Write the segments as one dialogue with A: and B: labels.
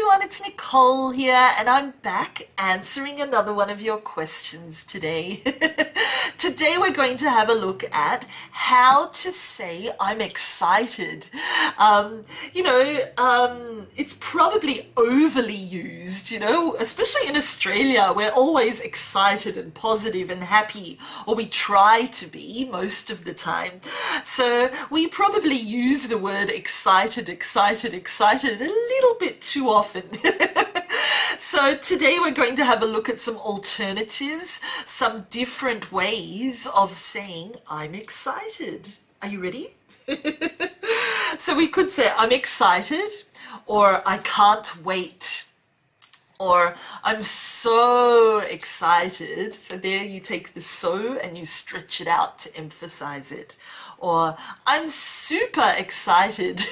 A: everyone, it's Nicole here, and I'm back answering another one of your questions today. Today we're going to have a look at how to say I'm excited. It's probably overly used, especially in Australia. We're always excited and positive and happy, or we try to be most of the time. So we probably use the word excited a little bit too often. So today we're going to have a look at some alternatives, some different ways of saying I'm excited. Are you ready? So we could say I'm excited, or I can't wait, or I'm so excited. So there you take the so and you stretch it out to emphasize it. Or I'm super excited.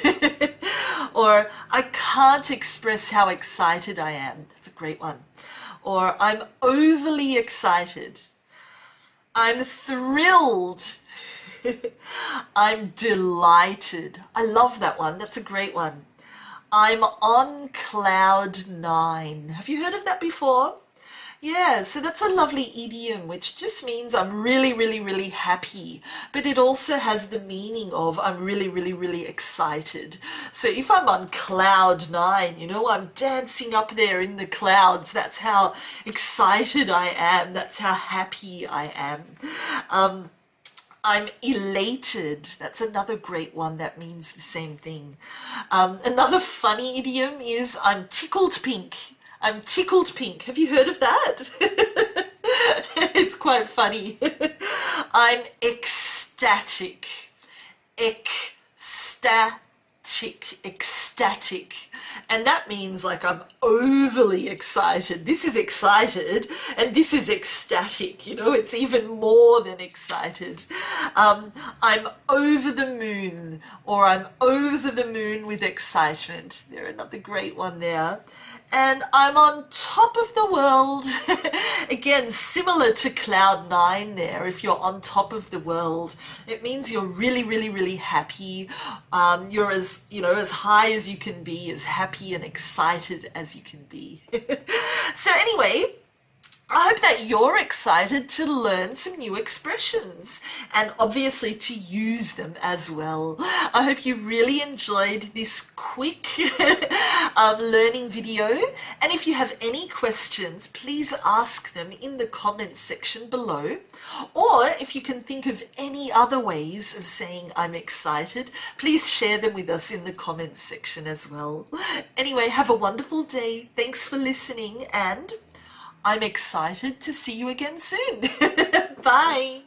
A: Or I can't express how excited I am. That's a great one. Or I'm overly excited. I'm thrilled. I'm delighted. I love that one. That's a great one. I'm on cloud 9. Have you heard of that before? Yeah, so that's a lovely idiom which just means I'm really happy, but it also has the meaning of I'm really excited. So if I'm on cloud 9, I'm dancing up there in the clouds. That's how excited I am. That's how happy I am. I'm elated. That's another great one that means the same thing. Another funny idiom is I'm tickled pink. I'm tickled pink. Have you heard of that? It's quite funny. I'm ecstatic. Ecstatic. And that means like I'm overly excited. This is excited and this is ecstatic. It's even more than excited. I'm over the moon, or I'm over the moon with excitement. There's another great one there. And I'm on top of the world. Again, similar to cloud 9 there. If you're on top of the world, it means you're really happy. You're as high as you can be, as happy and excited as you can be. So anyway, I hope that you're excited to learn some new expressions and obviously to use them as well. I hope you really enjoyed this quick learning video, and if you have any questions, please ask them in the comments section below, or if you can think of any other ways of saying I'm excited, please share them with us in the comments section as well. Anyway, have a wonderful day. Thanks for listening, and I'm excited to see you again soon. Bye.